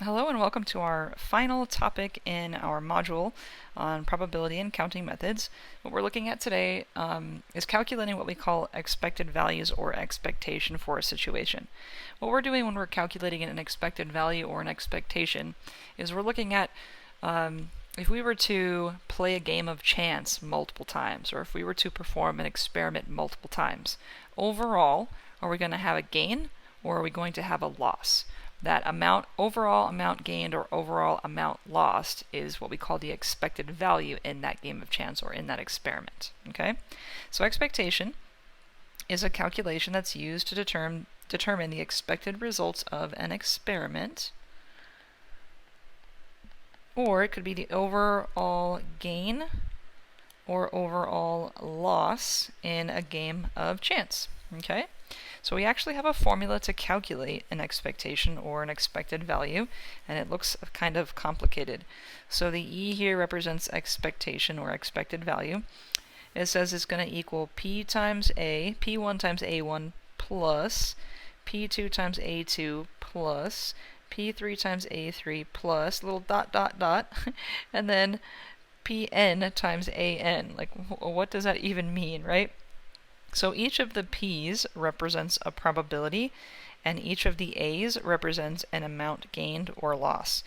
Hello and welcome to our final topic in our module on probability and counting methods. What we're looking at today is calculating what we call expected values or expectation for a situation. What we're doing when we're calculating an expected value or an expectation is we're looking at if we were to play a game of chance multiple times, or if we were to perform an experiment multiple times, overall, are we going to have a gain or are we going to have a loss? That overall amount gained or overall amount lost is what we call the expected value in that game of chance or in that experiment. Okay? So expectation is a calculation that's used to determine the expected results of an experiment, or it could be the overall gain or overall loss in a game of chance. Okay? So we actually have a formula to calculate an expectation or an expected value, and it looks kind of complicated. So the E here represents expectation or expected value. It says it's going to equal P times A, P1 times A1 plus P2 times A2 plus P3 times A3 plus little dot dot dot and then Pn times An. Like, what does that even mean, right? So each of the P's represents a probability, and each of the A's represents an amount gained or lost.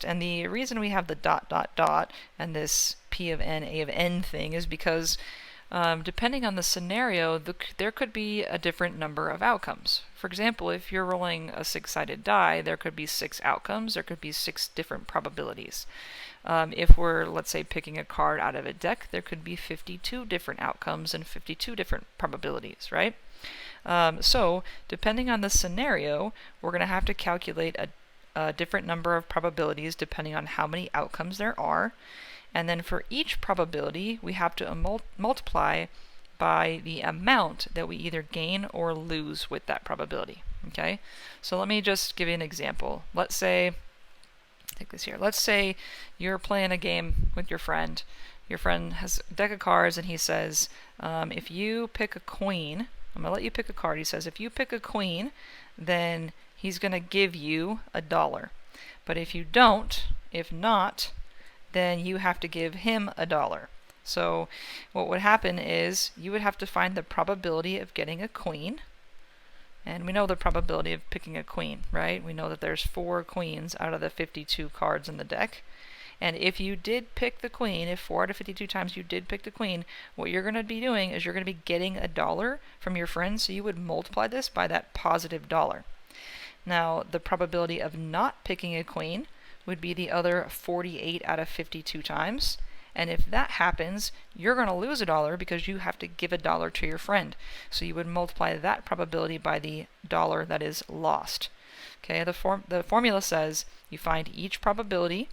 And the reason we have the dot dot dot and this P of n, A of n thing is because depending on the scenario, there could be a different number of outcomes. For example, if you're rolling a six-sided die, there could be 6 outcomes. There could be 6 different probabilities. If we're, let's say, picking a card out of a deck, there could be 52 different outcomes and 52 different probabilities, right? So, depending on the scenario, we're going to have to calculate a different number of probabilities depending on how many outcomes there are. And then for each probability, we have to multiply by the amount that we either gain or lose with that probability. Okay? So let me just give you an example. Let's say, take this here. Let's say you're playing a game with your friend. Your friend has a deck of cards and he says, if you pick a queen, I'm going to let you pick a card. He says, if you pick a queen, then he's going to give you $1. But if you don't, if not, then you have to give him $1. So what would happen is you would have to find the probability of getting a queen. And we know the probability of picking a queen, right? We know that there's 4 queens out of the 52 cards in the deck. And if you did pick the queen, if 4 out of 52 times you did pick the queen, what you're going to be doing is you're going to be getting $1 from your friend, so you would multiply this by that positive $1. Now, the probability of not picking a queen would be the other 48 out of 52 times. And if that happens, you're going to lose $1 because you have to give $1 to your friend. So you would multiply that probability by the $1 that is lost. Okay, the formula says you find each probability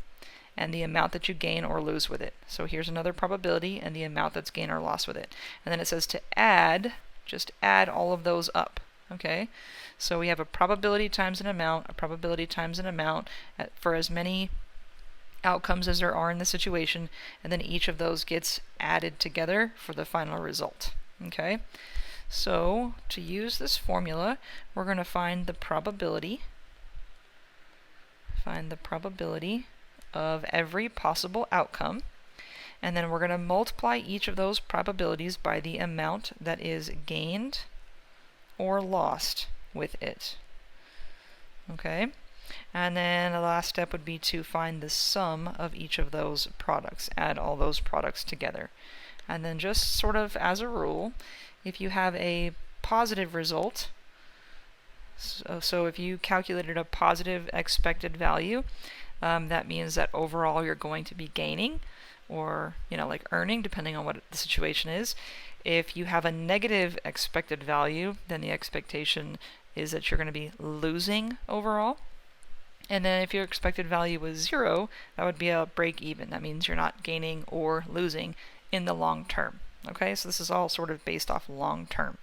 and the amount that you gain or lose with it. So here's another probability and the amount that's gained or lost with it. And then it says to add, just add all of those up. Okay, so we have a probability times an amount, a probability times an amount for as many outcomes as there are in the situation, and then each of those gets added together for the final result. Okay, so to use this formula, we're going to find the probability of every possible outcome, and then we're going to multiply each of those probabilities by the amount that is gained or lost with it. Okay? And then the last step would be to find the sum of each of those products. Add all those products together. And then just sort of as a rule, if you have a positive result, so if you calculated a positive expected value, that means that overall you're going to be gaining or, like earning, depending on what the situation is. If you have a negative expected value, then the expectation is that you're going to be losing overall. And then if your expected value was 0, that would be a break even. That means you're not gaining or losing in the long term. Okay, so this is all sort of based off long term.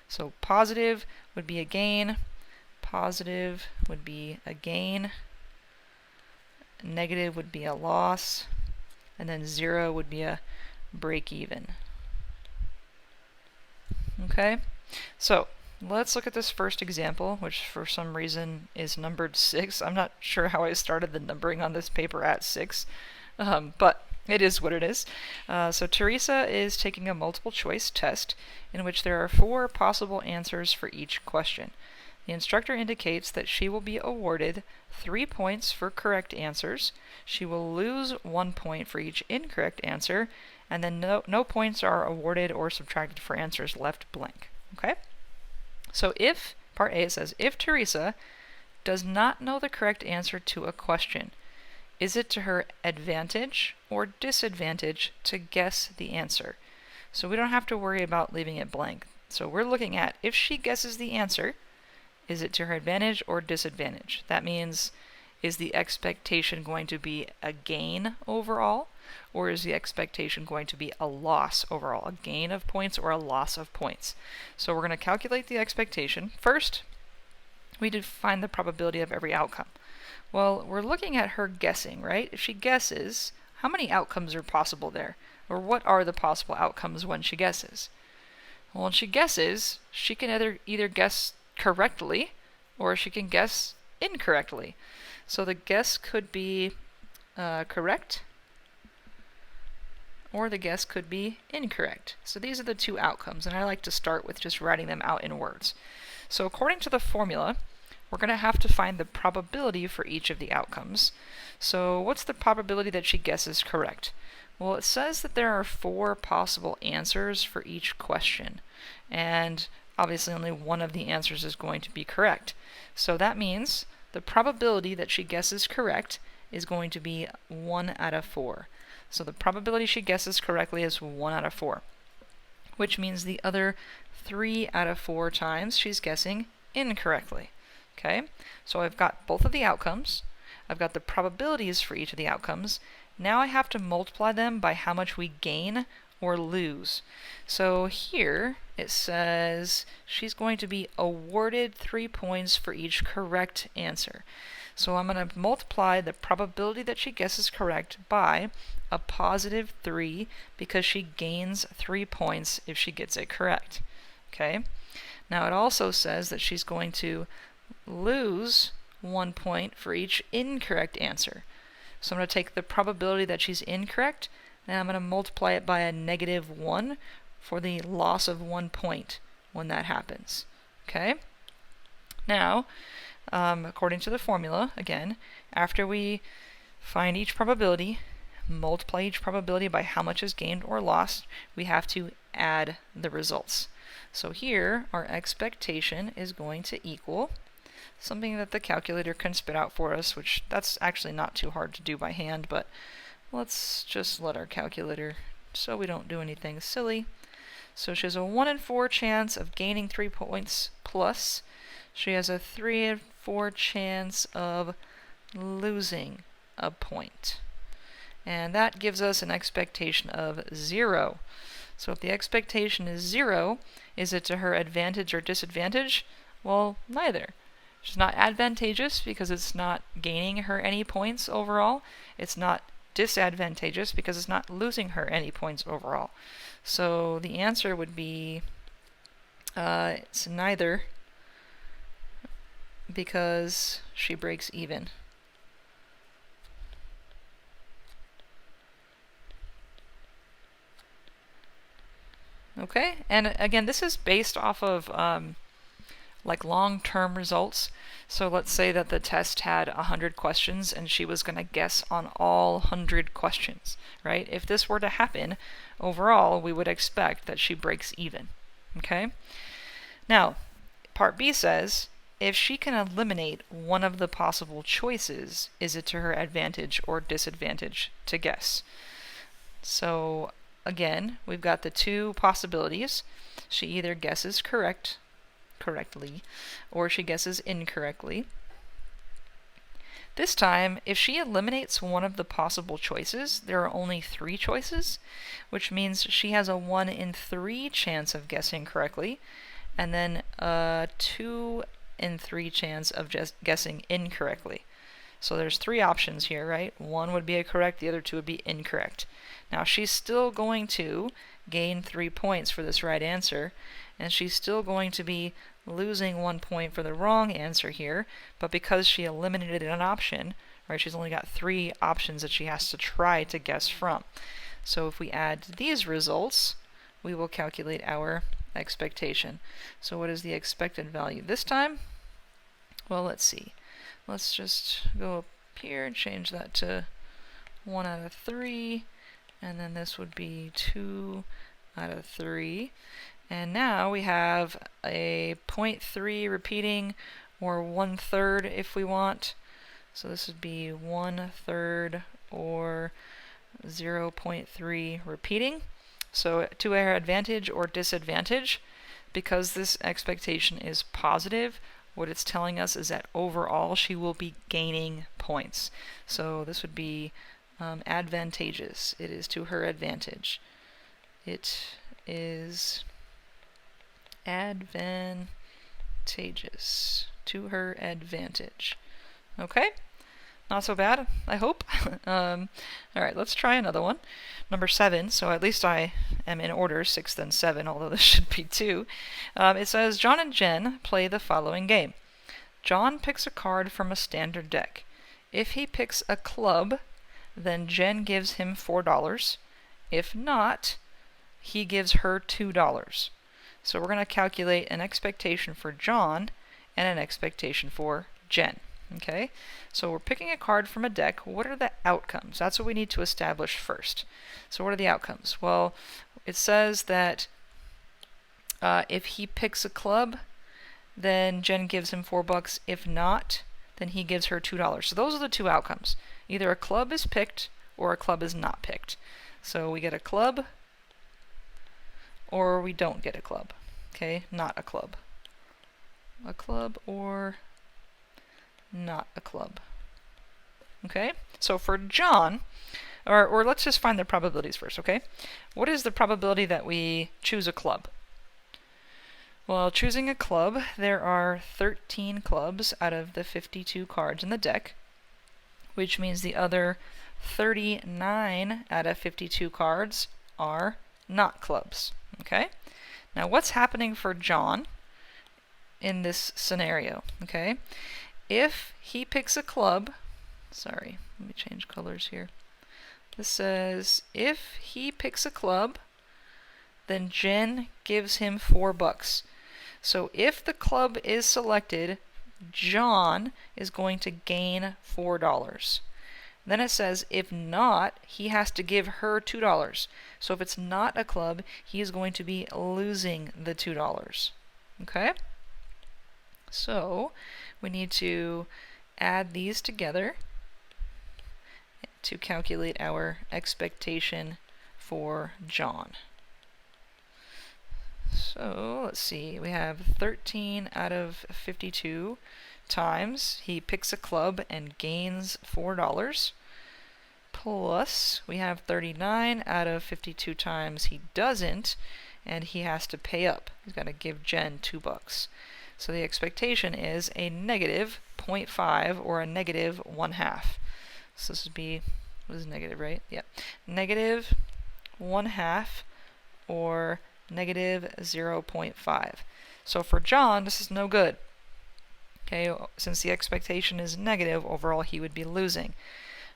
So positive would be a gain, positive would be a gain, negative would be a loss, and then 0 would be a break even. Okay, so let's look at this first example, which for some reason is numbered 6. I'm not sure how I started the numbering on this paper at 6, but it is what it is. So Teresa is taking a multiple choice test in which there are 4 possible answers for each question. The instructor indicates that she will be awarded 3 points for correct answers. She will lose 1 point for each incorrect answer, and then no points are awarded or subtracted for answers left blank. Okay? So if, part A, it says, if Teresa does not know the correct answer to a question, is it to her advantage or disadvantage to guess the answer? So we don't have to worry about leaving it blank. So we're looking at if she guesses the answer, is it to her advantage or disadvantage? That means, is the expectation going to be a gain overall, or is the expectation going to be a loss overall, a gain of points or a loss of points? So we're going to calculate the expectation. First, we define the probability of every outcome. Well, we're looking at her guessing, right? If she guesses, how many outcomes are possible there? Or what are the possible outcomes when she guesses? Well, when she guesses, she can either guess correctly or she can guess incorrectly. So the guess could be correct, or the guess could be incorrect. So these are the 2 outcomes, and I like to start with just writing them out in words. So according to the formula, we're going to have to find the probability for each of the outcomes. So what's the probability that she guesses correct? Well, it says that there are 4 possible answers for each question, and obviously only one of the answers is going to be correct. So that means the probability that she guesses correct is going to be 1 out of 4. So the probability she guesses correctly is 1 out of 4, which means the other 3 out of 4 times she's guessing incorrectly. Okay, so I've got both of the outcomes. I've got the probabilities for each of the outcomes. Now I have to multiply them by how much we gain or lose. So here it says she's going to be awarded 3 points for each correct answer. So I'm going to multiply the probability that she guesses correct by a positive 3 because she gains 3 points if she gets it correct. Okay. Now it also says that she's going to lose 1 point for each incorrect answer. So I'm going to take the probability that she's incorrect, and I'm going to multiply it by a -1 for the loss of 1 point when that happens. Okay? Now, according to the formula, again, after we find each probability, multiply each probability by how much is gained or lost, we have to add the results. So here, our expectation is going to equal something that the calculator can spit out for us, which that's actually not too hard to do by hand, but let's just let our calculator, so we don't do anything silly. So she has a 1 in 4 chance of gaining 3 points plus she has a 3 in 4 chance of losing a point. And that gives us an expectation of 0. So if the expectation is 0, is it to her advantage or disadvantage? Well, neither. She's not advantageous because it's not gaining her any points overall. It's not disadvantageous because it's not losing her any points overall. So the answer would be it's neither, because she breaks even. Okay, and again, this is based off of like long-term results. So let's say that the test had 100 questions and she was going to guess on all 100 questions, right? If this were to happen, overall, we would expect that she breaks even. Okay? Now, part B says, if she can eliminate one of the possible choices, is it to her advantage or disadvantage to guess? So again, we've got the 2 possibilities. She either guesses correctly, or she guesses incorrectly. This time, if she eliminates one of the possible choices, there are only 3 choices, which means she has a 1 in 3 chance of guessing correctly, and then a 2 in 3 chance of just guessing incorrectly. So there's 3 options here, right? 1 would be a correct, the other 2 would be incorrect. Now she's still going to gain 3 points for this right answer, and she's still going to be losing 1 point for the wrong answer here, but because she eliminated an option, right, she's only got 3 options that she has to try to guess from. So if we add these results, we will calculate our expectation. So what is the expected value this time? Well, let's see. Let's just go up here and change that to 1 out of 3, and then this would be 2 out of 3. And now we have a 0.3 repeating, or 1/3 if we want. So this would be 1/3 or 0.3 repeating. So to our advantage or disadvantage, because this expectation is positive, what it's telling us is that overall she will be gaining points. So this would be advantageous. It is to her advantage. It is advantageous. To her advantage. Okay? Not so bad, I hope. Alright, let's try another one. Number 7, so at least I am in order, 6 then 7, although this should be 2. It says, John and Jen play the following game. John picks a card from a standard deck. If he picks a club, then Jen gives him $4. If not, he gives her $2. So we're going to calculate an expectation for John and an expectation for Jen. Okay, so we're picking a card from a deck. What are the outcomes? That's what we need to establish first. So what are the outcomes? Well, it says that if he picks a club, then Jen gives him $4. If not, then he gives her $2. So those are the 2 outcomes. Either a club is picked or a club is not picked. So we get a club or we don't get a club. Okay, not a club. A club or not a club. Okay, so for John, or let's just find the probabilities first, okay? What is the probability that we choose a club? Well, choosing a club, there are 13 clubs out of the 52 cards in the deck, which means the other 39 out of 52 cards are not clubs. Okay? Now, what's happening for John in this scenario? Okay? If he picks a club, sorry, let me change colors here. This says, if he picks a club, then Jen gives him $4. So if the club is selected, John is going to gain $4. Then it says, if not, he has to give her $2. So if it's not a club, he is going to be losing the $2. Okay? So we need to add these together to calculate our expectation for John. So let's see, we have 13 out of 52 times he picks a club and gains $4, plus we have 39 out of 52 times he doesn't and he has to pay up. He's got to give Jen $2. So the expectation is a negative 0.5 or a negative 1/2. So this would be, what is negative, right? Yep. Negative 1/2 or negative 0.5. So for John, this is no good. Okay, since the expectation is negative, overall he would be losing.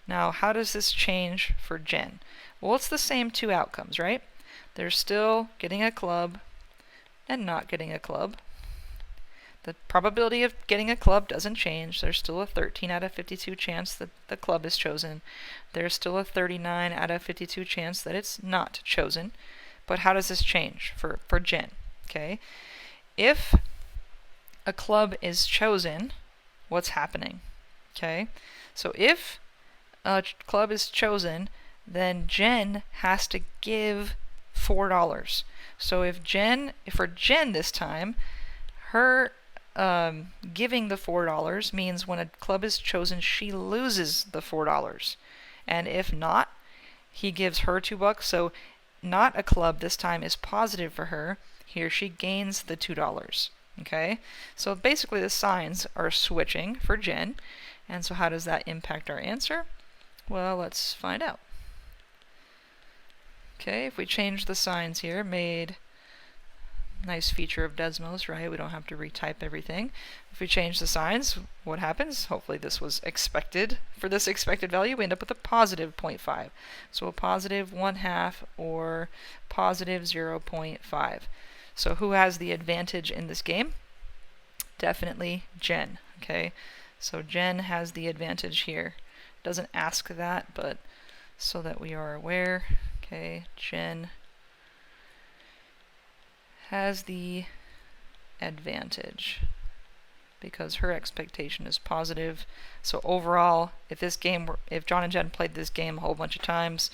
Now, how does this change for Jen? Well, it's the same 2 outcomes, right? They're still getting a club and not getting a club. The probability of getting a club doesn't change. There's still a 13 out of 52 chance that the club is chosen. There's still a 39 out of 52 chance that it's not chosen. But how does this change for Jen? Okay, if a club is chosen, what's happening? Okay, so if a club is chosen, then Jen has to give $4. So for Jen this time, her giving the $4 means when a club is chosen, she loses the $4. And if not, he gives her $2. So not a club this time is positive for her. Here she gains the $2. Okay? So basically the signs are switching for Jen. And so how does that impact our answer? Well, let's find out. Okay, if we change the signs here, made Nice feature of Desmos, right? We don't have to retype everything. If we change the signs, what happens? Hopefully this was expected. For this expected value, we end up with a positive 0.5. So a positive 1/2 or positive 0.5. So who has the advantage in this game? Definitely Jen, okay? So Jen has the advantage here. Doesn't ask that, but so that we are aware, okay, Jen has the advantage because her expectation is positive. So overall, if John and Jen played this game a whole bunch of times,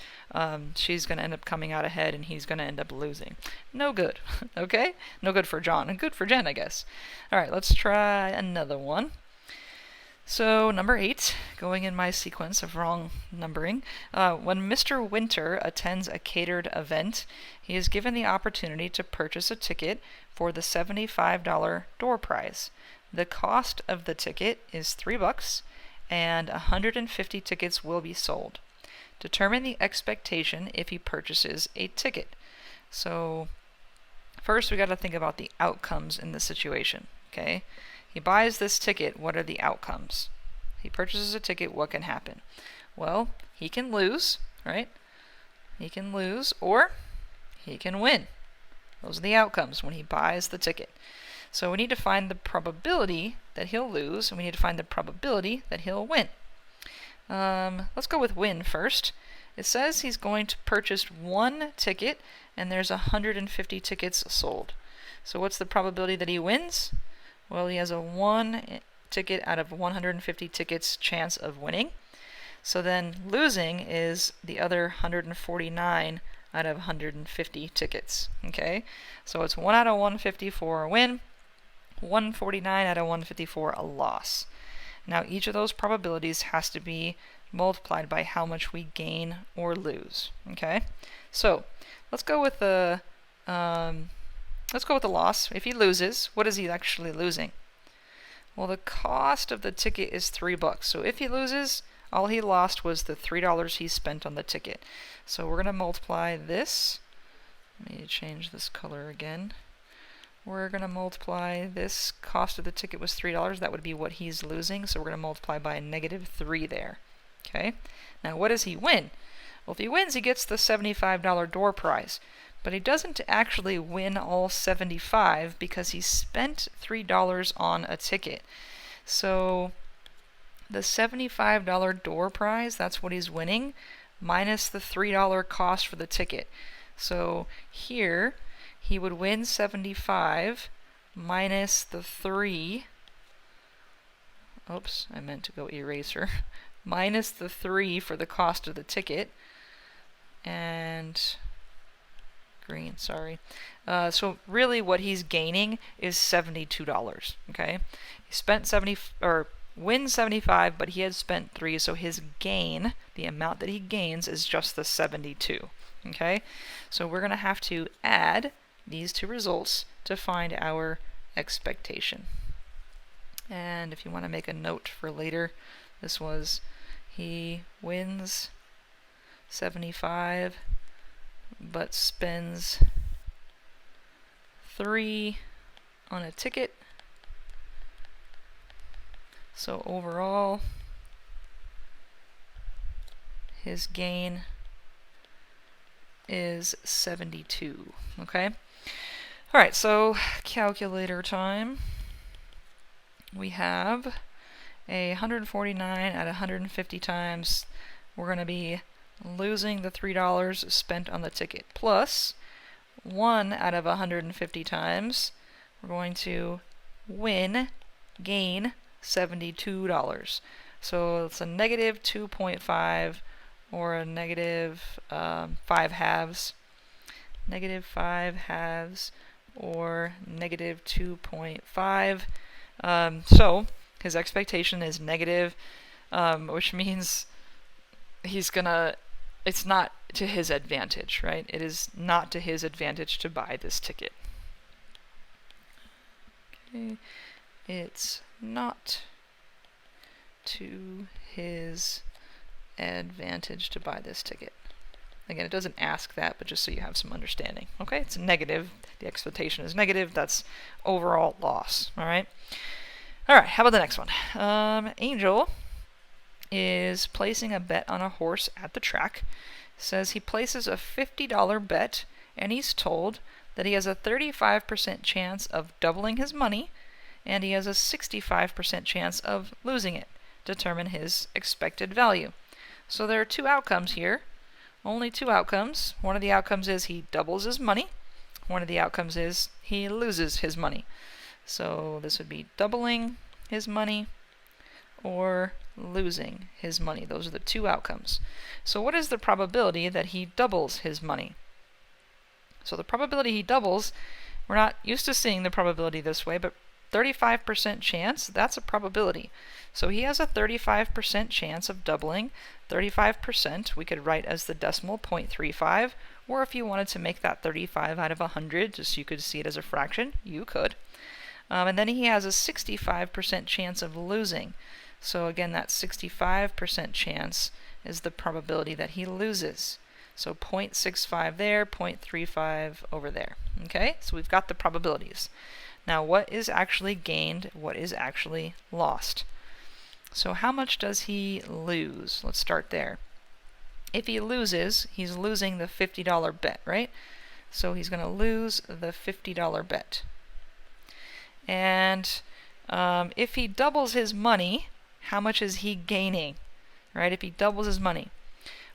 she's going to end up coming out ahead and he's going to end up losing. No good, okay? No good for John and good for Jen, I guess. All right, let's try another one. So number 8, going in my sequence of wrong numbering, when Mr. Winter attends a catered event, he is given the opportunity to purchase a ticket for the $75 door prize. The cost of the ticket is $3, and 150 tickets will be sold. Determine the expectation if he purchases a ticket. So first we got to think about the outcomes in the situation, okay? He buys this ticket, what are the outcomes? He purchases a ticket, what can happen? Well, he can lose, right? He can lose, or he can win. Those are the outcomes when he buys the ticket. So we need to find the probability that he'll lose, and we need to find the probability that he'll win. Let's go with win first. It says he's going to purchase one ticket, and there's 150 tickets sold. So what's the probability that he wins? Well, he has a 1 ticket out of 150 tickets chance of winning. So then losing is the other 149 out of 150 tickets. Okay? So it's 1 out of 150 for a win, 149 out of 150 for a loss. Now each of those probabilities has to be multiplied by how much we gain or lose. Okay? So let's go with the loss. If he loses, what is he actually losing? Well, the cost of the ticket is $3. So if he loses, all he lost was the $3 he spent on the ticket. So we're going to multiply this. Let me change this color again. We're going to multiply this. Cost of the ticket was $3. That would be what he's losing. So we're going to multiply by a -3 there. Okay. Now what does he win? Well, if he wins, he gets the $75 door prize. But he doesn't actually win all 75 because he spent $3 on a ticket. So the $75 door prize, that's what he's winning, minus the $3 cost for the ticket. So here, he would win 75 minus the 3. Oops, I meant to go eraser. Minus the 3 for the cost of the ticket. And green, sorry. So really what he's gaining is $72, okay? He spent wins 75, but he had spent 3, so his gain, the amount that he gains, is just the 72, okay? So we're going to have to add these two results to find our expectation. And if you want to make a note for later, this was he wins 75 but spends 3 on a ticket. So overall, his gain is 72. Okay? Alright, so calculator time. We have a 149 at 150 times. We're going to be losing the $3 spent on the ticket, plus 1 out of 150 times, we're going to gain $72. So it's a negative 2.5 or a negative 5 halves. Negative 5 halves or negative 2.5. So his expectation is negative, which means it's not to his advantage, right? It is not to his advantage to buy this ticket. Okay. It's not to his advantage to buy this ticket. Again, it doesn't ask that, but just so you have some understanding. Okay, it's negative. The expectation is negative. That's overall loss. All right. All right, how about the next one? Angel is placing a bet on a horse at the track. Says he places a $50 bet, and he's told that he has a 35% chance of doubling his money, and he has a 65% chance of losing it. Determine his expected value. So there are two outcomes here. Only two outcomes. One of the outcomes is he doubles his money. One of the outcomes is he loses his money. So this would be doubling his money or losing his money. Those are the two outcomes. So what is the probability that he doubles his money? So the probability he doubles, we're not used to seeing the probability this way, but 35% chance, that's a probability. So he has a 35% chance of doubling. 35% we could write as the decimal 0.35, or if you wanted to make that 35 out of 100, just so you could see it as a fraction, you could. And then he has a 65% chance of losing. So again, that 65% chance is the probability that he loses. So 0.65 there, 0.35 over there. Okay, so we've got the probabilities. Now, what is actually gained? What is actually lost? So how much does he lose? Let's start there. If he loses, he's losing the $50 bet, right? So he's going to lose the $50 bet. And if he doubles his money, how much is he gaining? Right? If he doubles his money.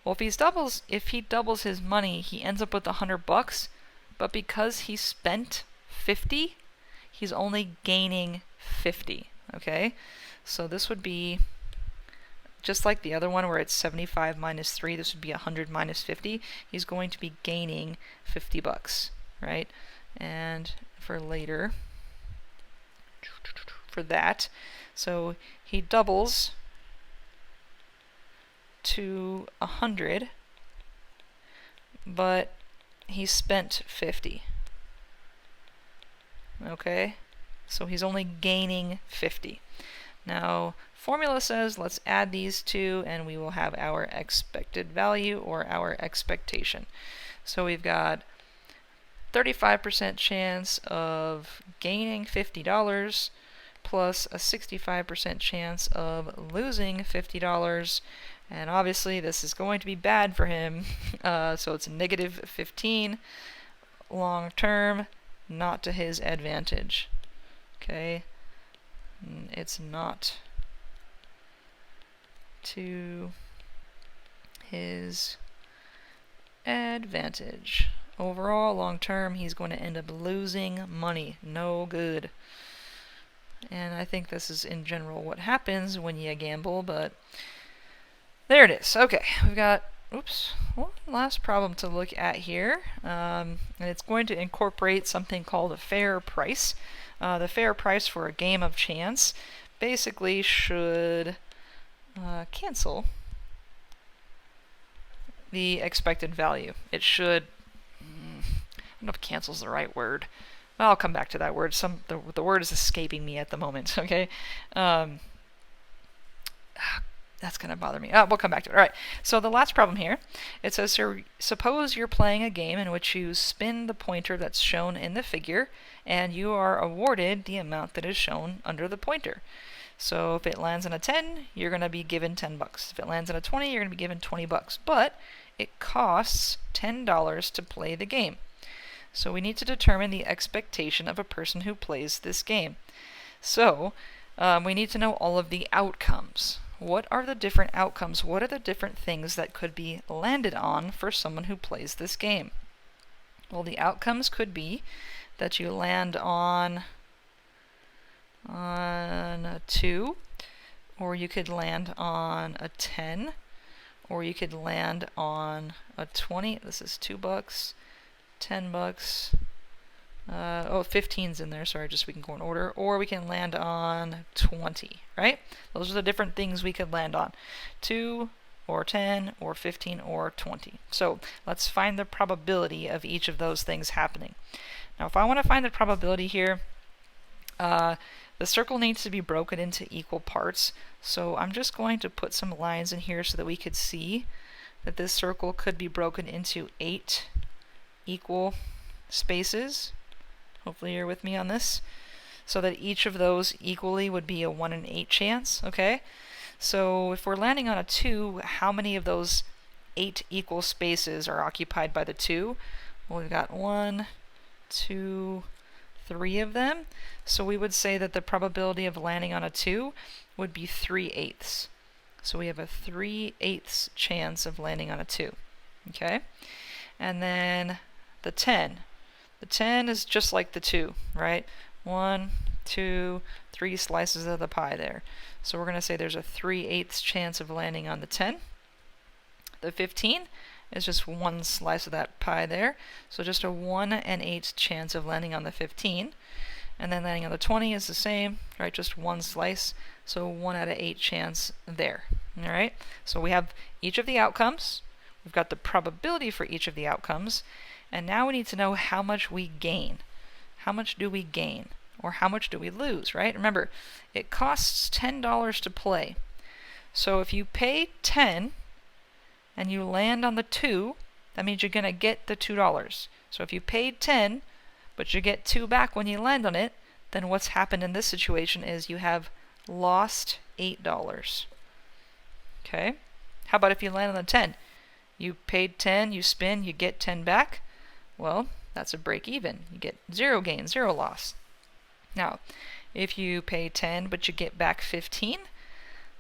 Well, if he doubles his money, he ends up with $100, but because he spent 50, he's only gaining 50. Okay? So this would be just like the other one where it's 75 minus 3, this would be 100 minus 50. He's going to be gaining $50, right? And for later, for that, so he doubles to 100, but he spent 50. Okay, so he's only gaining 50. Now, formula says let's add these two and we will have our expected value or our expectation. So we've got 35% chance of gaining $50 plus a 65% chance of losing $50. And obviously this is going to be bad for him. So it's negative 15 long term, not to his advantage. Okay, it's not to his advantage. Overall, long term, he's going to end up losing money. No good. And I think this is in general what happens when you gamble, but there it is. Okay, we've got, one last problem to look at here. And it's going to incorporate something called a fair price. The fair price for a game of chance basically should cancel the expected value. It should, I don't know if cancel is the right word. Well, I'll come back to that word. The word is escaping me at the moment, okay? That's going to bother me. We'll come back to it. All right, so the last problem here, it says, suppose you're playing a game in which you spin the pointer that's shown in the figure, and you are awarded the amount that is shown under the pointer. So if it lands on a 10, you're going to be given $10. If it lands on a 20, you're going to be given $20. But it costs $10 to play the game. So we need to determine the expectation of a person who plays this game. So we need to know all of the outcomes. What are the different outcomes? What are the different things that could be landed on for someone who plays this game? Well, the outcomes could be that you land on a 2, or you could land on a 10, or you could land on a 20. This is $2, $10. 15's in there, sorry, just so we can go in order. Or we can land on 20, right? Those are the different things we could land on. 2, or 10, or 15, or 20. So let's find the probability of each of those things happening. Now, if I want to find the probability here, the circle needs to be broken into equal parts. So I'm just going to put some lines in here so that we could see that this circle could be broken into 8 equal spaces. Hopefully you're with me on this. So that each of those equally would be a 1 in 8 chance, okay? So if we're landing on a 2, how many of those 8 equal spaces are occupied by the 2? Well, we've got 1, 2, 3 of them. So we would say that the probability of landing on a 2 would be 3/8. So we have a 3/8 chance of landing on a 2, okay? And then the 10. The 10 is just like the 2, right? 1, 2, 3 slices of the pie there. So we're going to say there's a 3/8 chance of landing on the 10. The 15 is just one slice of that pie there. So just a 1 in 8 chance of landing on the 15. And then landing on the 20 is the same, right? Just one slice. So 1 out of 8 chance there. All right. So we have each of the outcomes. We've got the probability for each of the outcomes. And now we need to know how much we gain. How much do we gain? Or how much do we lose, right? Remember, it costs $10 to play. So if you pay 10 and you land on the 2, that means you're going to get the $2. So if you paid 10, but you get 2 back when you land on it, then what's happened in this situation is you have lost $8. Okay? How about if you land on the 10? You paid 10, you spin, you get 10 back. Well, that's a break even. You get 0 gain, 0 loss. Now, if you pay 10 but you get back 15,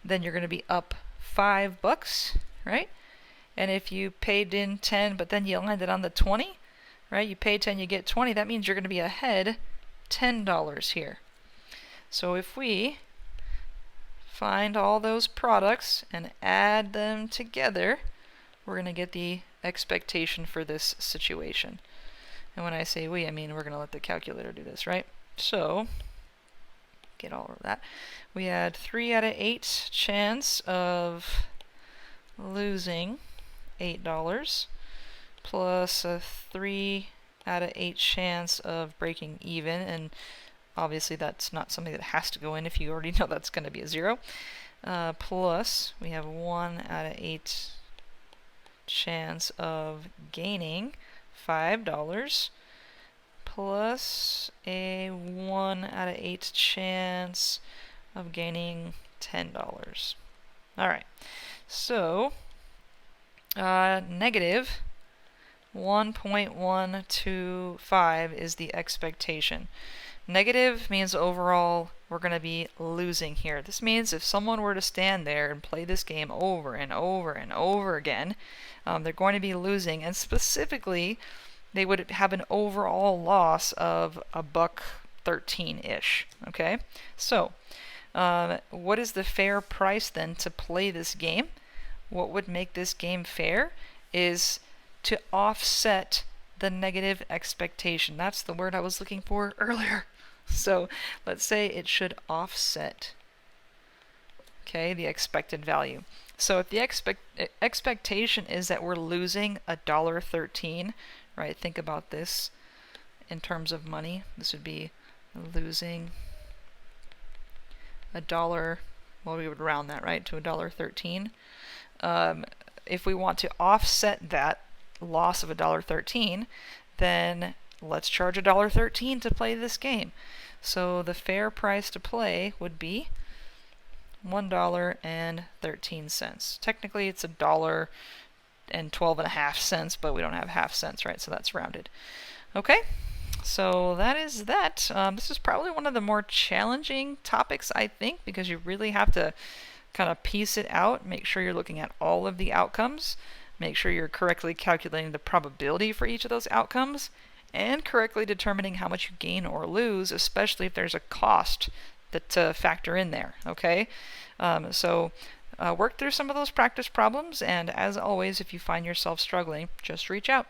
then you're going to be up $5, right? And if you paid in 10 but then you landed on the 20, right? You paid 10, you get 20, that means you're going to be ahead $10 here. So if we find all those products and add them together, we're going to get the expectation for this situation. And when I say we, I mean we're going to let the calculator do this, right? So, get all of that. We had 3 out of 8 chance of losing $8 plus a 3 out of 8 chance of breaking even, and obviously that's not something that has to go in if you already know that's going to be a 0. Plus we have 1 out of 8 chance of gaining $5 plus a 1 out of 8 chance of gaining $10. Alright, so negative 1.125 is the expectation. Negative means overall we're going to be losing here. This means if someone were to stand there and play this game over and over and over again, they're going to be losing, and specifically they would have an overall loss of $1.13-ish. Okay, so what is the fair price then to play this game? What would make this game fair is to offset the negative expectation. That's the word I was looking for earlier. So let's say it should offset, okay, the expected value. So if the expectation is that we're losing $1.13, right? Think about this in terms of money. This would be losing $1. Well, we would round that, right, to $1.13. If we want to offset that loss of $1.13, then let's charge $1.13 to play this game. So the fair price to play would be $1.13. Technically it's $1.12.5, but we don't have half cents, right? So that's rounded. Okay, so that is that. This is probably one of the more challenging topics, I think, because you really have to kind of piece it out, make sure you're looking at all of the outcomes, make sure you're correctly calculating the probability for each of those outcomes, and correctly determining how much you gain or lose, especially if there's a cost that to factor in there, okay? So work through some of those practice problems, and as always, if you find yourself struggling, just reach out.